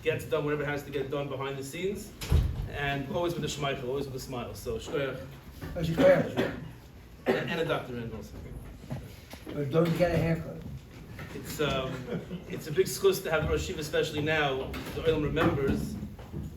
gets done whatever has to get done behind the scenes, and always with a shmeichel, always with a smile. So shkoyach. And a doctor in also. But don't get a haircut. It's a big schus to have the Rosh Yeshiva, especially now. The Olam remembers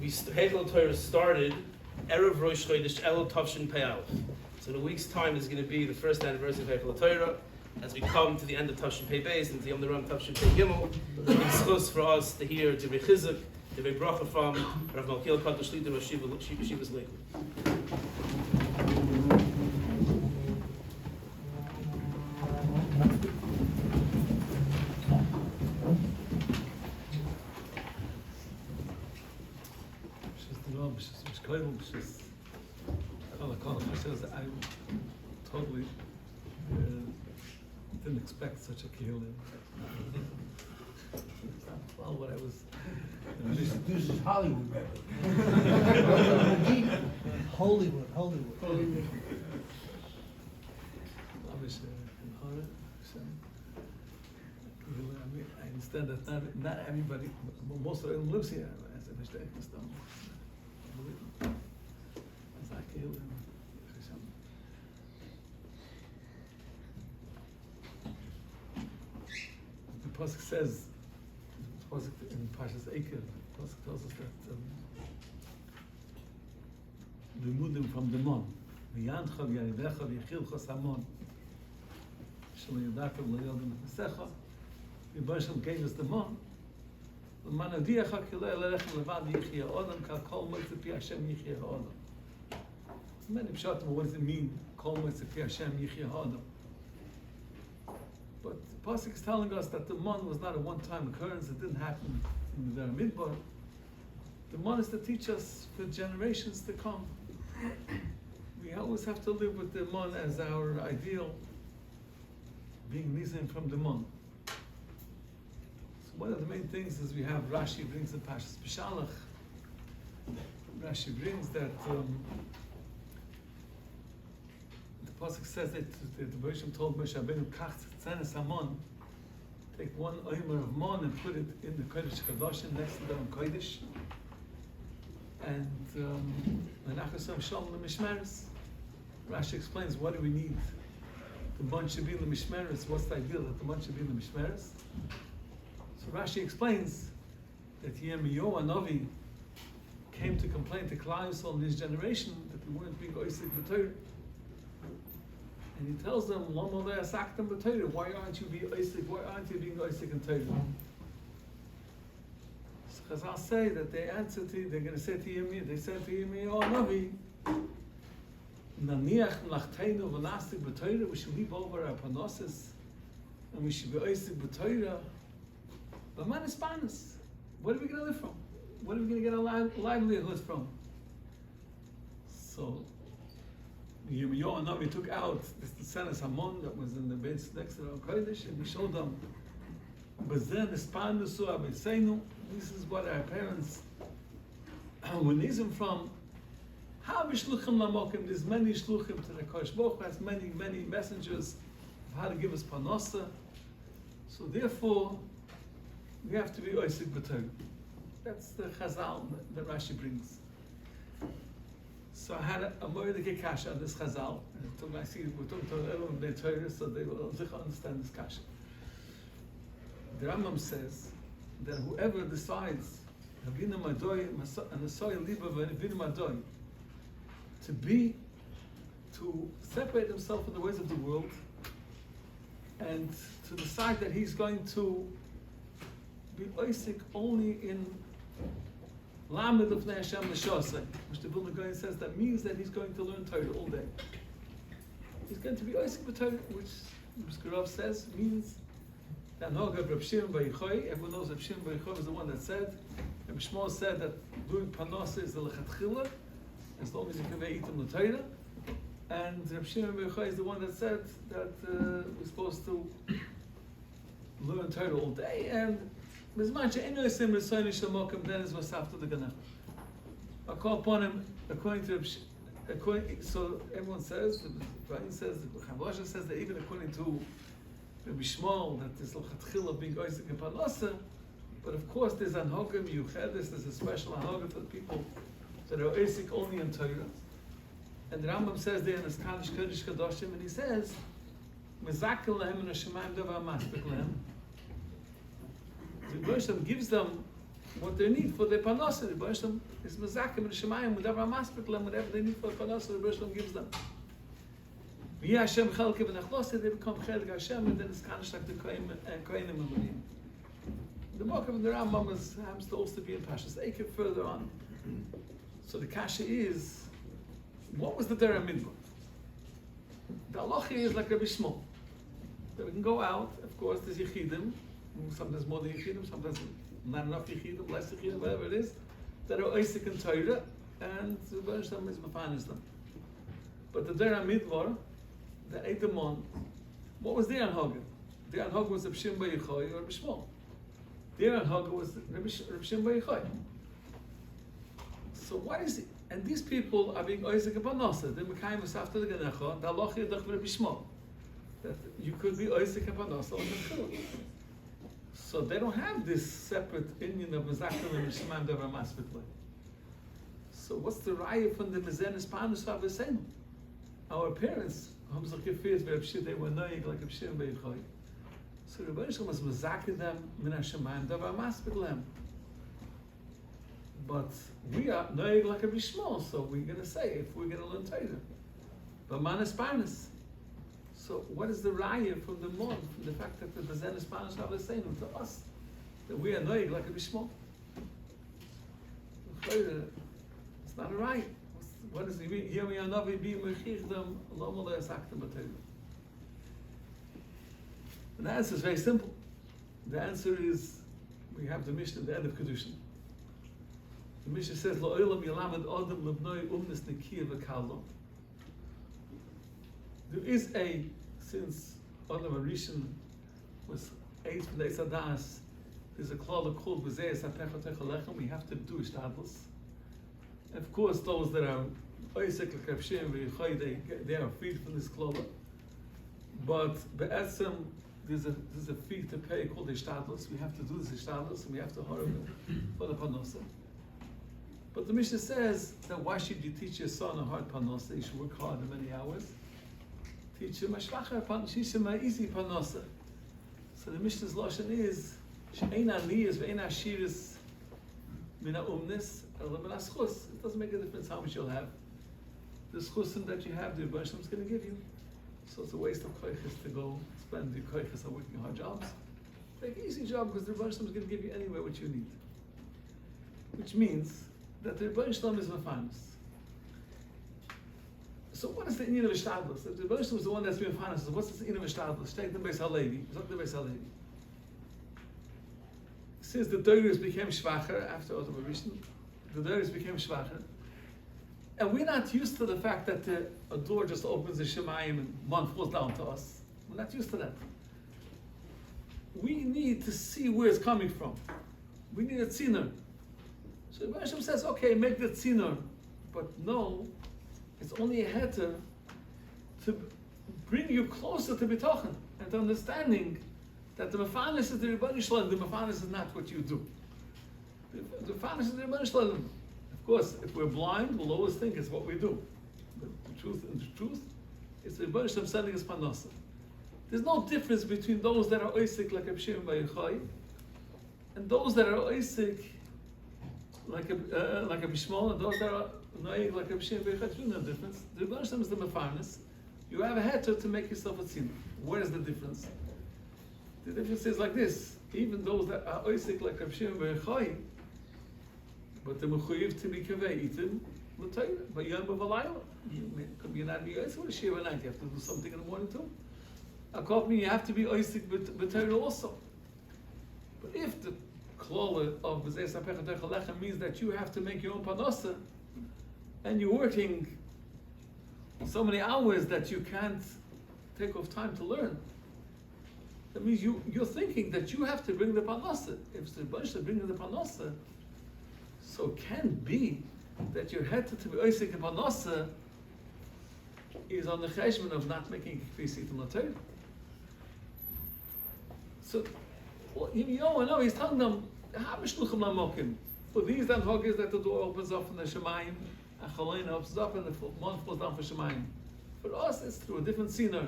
Heichel Torah started Erev Rosh Chodesh Elul Tavshin Pei Aleph. So in a week's time is going to be the first anniversary of Heichel Torah. As we come to the end of Tavshin Pei Beis and to Yom Neram Tavshin Pei Gimel, it's schus for us to hear Divrei Chizuk, Divrei Bracha from Rav Malkiel Kotler Shlita Rosh Yeshiva's Lakewood. I totally didn't expect such a kihilin. Well, what I was. This is Hollywood, Hollywood. I understand that not everybody, most of them lives here. The pasuk says, the pasuk in Parshas Eiker, the pasuk tells us that limudim from the mon, v'yancha v'yaridecha v'yachilcha samon, shelo yadakim lo yodim v'secha, v'yibasham geilas the mon, l'man adiyacha kilo elechem levad yichya odam kal kol moitze pi Hashem yichya odam. Many pshatim, what does it mean? Kol moitze pi Hashem yichya odam. But the pasuk is telling us that the mon was not a one-time occurrence. It didn't happen in the Midbar. The mon is to teach us for generations to come. We always have to live with the mon as our ideal, being nizim from the mon. So one of the main things is we have Rashi brings in Parshas B'Shalach. Rashi brings that the pasuk says that the Bereshim told Moshe Rabbeinu, "Kach tzenes hamon." Take one omer of mon and put it in the Kodesh Kadoshim next to the Kodesh, and Menachos Shalom the Mishmeres. Rashi explains, what do we need? The mon should be in the Mishmeres. What's the idea that the mon should be in the Mishmeres? So Rashi explains that Yirmiyahu Hanavi came to complain to Klal Yisrael in his generation that we weren't being oisik b'Torah. And he tells them, why aren't you being oisik? Why aren't you being oisik in Torah? So Chazal say that they're going to say to Yirmiyahu, they said to Yirmiyahu Hanavi, Naniach mlachteinu v'nastik b'Torah, we should leave over our panosis, and we should be oisik b'Torah. But man is panas. What are we going to live from? What are we going to get our livelihood from? So Yirmiyahu Hanavi took out this Tzenes Hamon that was in the base next to the Kodesh, and he showed them, this is what our parents were nizim from. There's many shluchim to the Kodesh Baruch Hu, has many messengers of how to give us panosa. So therefore, we have to be oisik b'Torah. That's the Chazal that Rashi brings. So I had a more to get kasha on this Chazal. And I see we're talking to everyone their Torah, so they will understand this kasha. The Rambam says that whoever decides Havina Madoy and the soil liba Havina Madoy to separate himself from the ways of the world and to decide that he's going to be oisik only in Lamed of Hashem L'Shosei, which the Vilna Gaon says that means that he's going to learn Torah all day. He's going to be oisik b'Torah, which HaRav says means that Noga Reb Shimon Bar Yochai. Everyone knows Reb Shimon Bar Yochai was the one that said, Reb Shmuel said that doing panosa is the lechatchila, as long as you can eat in the Torah. And Reb Shimon Bar Yochai is the one that said that we're supposed to learn Torah all day, and then is what's after the Ganah. I call upon him according to so everyone says, the Brian says, the Rosh says that even according to Rabbi Shmuel, that this l'chatchila being oisik and panosa, But of course, there's anhogim yuchedes, there's a special anhogim for the people that are Isaac only in Torah. And the Rambam says there in his Kaddish Kodesh Kadoshim, and he says, Mezakel lehem in Hashemayim davar maspik lehem. The Rebbe gives them what they need for their parnasa. The Rebbe is Mezakel in Hashemayim davar maspik lehem, whatever they need for their parnasa, the Rebbe gives them. V'yeh Hashem chelke v'nechloseh, they become chelke Hashem, and then it's Kaddish like the Kohenim and Marim. The Malkiel and the Rambam happens to also be in Pashas Eikev further on. So the kasha is, what was the Derech Midbar? The halacha is like Rabbi Shmuel. That we can go out, of course, there's Yechidim, sometimes more than Yechidim, sometimes not enough Yechidim, less Yechidim, whatever it is, that are Isaac and Torah, and the Baruch Shem is Mafanis them. But the Derech Midbar, the Eidamon, what was their Anhagah? Their Anhagah was Rabbi Shimon Bar Yochai or Rabbi Shmuel. Their Anhagah was Rabbi Shimon Bar Yochai. So what is it? And these people are being Isaac and Parnasa. They're Mekayim V'safta L'Ganecha. The halacha yedach Rabbi Shmuel. That you could be Isaac and Parnasa on the Chilul. So they don't have this separate Indian of Mezakel and Hashemayim davar maspik lehem. So what's the raya from the Mezenes Parnus Avesenu? Our parents, Hamzach Yefir, they were noig like Rabbi Shimon Bar Yochai. So Rabbi Yisrael was Mezakel them min Hashemayim davar maspik lehem. But we are noig like Rabbi Shmuel, so we're going to say, if we're going to learn Torah, but manas parnas. So what is the raya from the mon, from the fact that the bezenes parnas are saying to us that we are noig like Rabbi Shmuel? It's not a raya. What does it mean? Here we are navi bi mechichdam lama le'asaktam b'Torah. And the answer is very simple. The answer is, we have the Mishnah at the end of Kedushin. The Mishnah says, "Lo'olam yalamed adam lebnoi umnis nekiya v'kallo." There is since Adam Arishan was eight from the Eisadas, there's a klala called V'zeh Sapecha Techalechem. We have to do ishtadlus. Of course, those that are Isaac L'Kavshim V'Yichai, they are freed from this klala. But be'etzem, there's a fee to pay called ishtadlus. We have to do this ishtadlus, and we have to HaRav for the parnasa. But the Mishnah says that why should you teach your son a hard parnasa? You should work hard in many hours. Teach him a shvacher parnasa, teach him an easy parnasa. So the Mishnah's lashon is she'ein aniyas ve'ein ashiris min ha'umnis ela min ha'schus. It doesn't make a difference how much you'll have. The schusim that you have, the Rebbe Shem is going to give you. So it's a waste of koiches to go spend your koiches on working hard jobs. Take an easy job because the Rebbe Shem is going to give you anyway what you need. Which means that the Rebbe Shem is mafanis. So what is the inyan of ishtadlus? If the Rebbe Shem is the one that's being mafanis, so what's the inyan of ishtadlus? Take the Beis Halevi. What's the Beis Halevi? Since the Doris became shvacher after Adam Arishan, the Doris became shvacher, and we're not used to the fact that a door just opens the Shemayim and one falls down to us. We're not used to that. We need to see where it's coming from. We need a tziner. So Rebbe Shem says, okay, make the tziner, but no, it's only a heter to bring you closer to bitachon and to understanding that the mafanis is the Rebbe Shalom, the mafanis is not what you do. The mafanis is the Rebbe Shalom. Of course, if we're blind, we'll always think it's what we do. The truth is the Rebbe Shalom sending us parnasa. There's no difference between those that are Isaac like Rabbi Shimon Bar Yochai and those that are Isaac like Rabbi Shmuel and those that are Noeg like Rabbi Shimon Bar Yochai. There's no difference. The Rebbe Shalom is the mafanis. You have a heter to make yourself a tzina. Where is the difference? The difference is like this: even those that are Isaac like Rabbi Shimon Bar Yochai, but the mechuyev to be kaveh itim l'Torah, but yom v'alayla. You're not be Isaac with a shiva night. You have to do something in the morning too. According you have to be Isaac with Torah also. But if the klala of B'zeh Sapecha Techalechem means that you have to make your own parnasa, and you're working so many hours that you can't take off time to learn, that means you're thinking that you have to bring the parnasa. If the bunch is bringing the parnasa, so it can be that your head to be Isaac and parnasa is on the cheshbon of not making a kfis itim l'Torah. So, well, I know he's telling them For these then hoggies that the door opens up from the Shemayim, and Chalein opens up and the month falls down for Shemayim. For us, it's through a different scenery.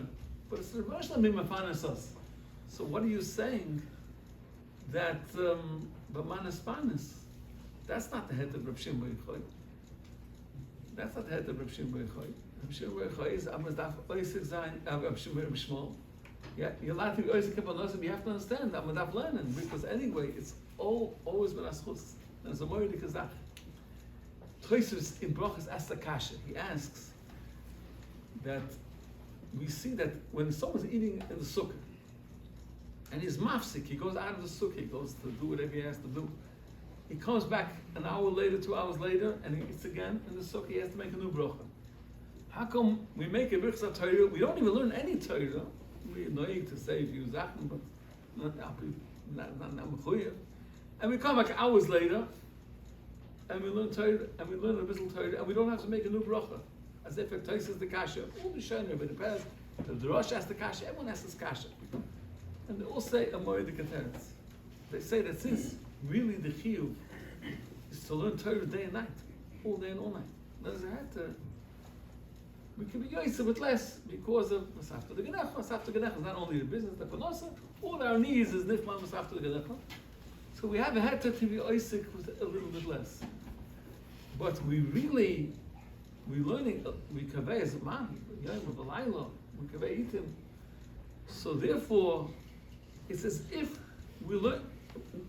But it's the Rosh Mimafanis us. So what are you saying? That B'manas Panis, that's not the head of Reb Shimon Bar Yochai. That's not the head of Reb Shimon Bar Yochai. Reb Shimon Bar Yochai is Amadaf Oisik Zayin, Reb Shimon Bar Shmuel. Yeah, you're allowed to be Oisik Kabbanosim, you have to understand Amadaf Lenin, because anyway, it's always been Aschus. There's a Moed Kazach. Toysus in Brachas asks the Kasha. He asks that we see that when someone's eating in the sukkah, and he's mafsik, he goes out of the sukkah, he goes to do whatever he has to do. He comes back an hour later, 2 hours later, and he eats again in the sukkah, he has to make a new bracha. How come we make a birchas Torah, we don't even learn any Torah, we know to say a few zachen, but not mechuyev. And we come back hours later, and we learn Torah, and we learn a little Torah, and we don't have to make a new bracha. As if it takes us the kasha. All the shomer, but the past, the Rosh has the kasha, everyone has this kasha. And they all say a moed keteretz. They say that since really the chiyuv is to learn Torah day and night, all day and all night. We can be yoyser with less because of Masafta the Genecha. Masafta the Genecha is not only the business, the panosa, all our needs is nifman Masafta the Genecha. So we have a head to be oisik with a little bit less. But we learning, we kaveh as a man, we kaveh itim. So therefore, it's as if we learn,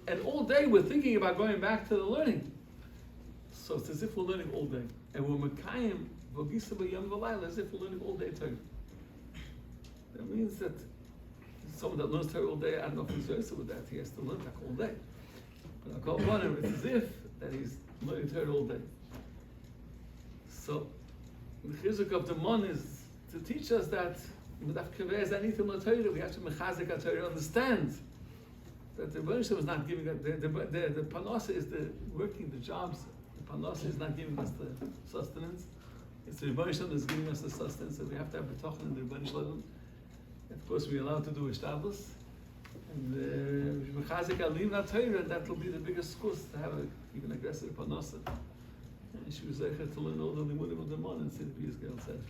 and all day we're thinking about going back to the learning. So it's as if we're learning all day. And we're mekayim, v'gisa b'yom v'layla, as if we're learning all day Torah. That means that someone that learns Torah all day, I don't know if he's also with that, he has to learn that all day. But I'll call upon him, it's as if that he's learning Torah all day. So, the chizuk of the mon is to teach us that we have to mechazik our Torah, understand that the Rosh is not giving us, the panosa is the working the jobs, the panosa is not giving us the sustenance, it's the Rosh that is giving us the sustenance, so we have to have the tochen in the Rosh level. Of course we're allowed to do ishtabus, and mechazik alim our Torah, and that will be the biggest schus to have even aggressive panosa. And she was there to learn all the limudim of the mon and see the Piyas Girl said.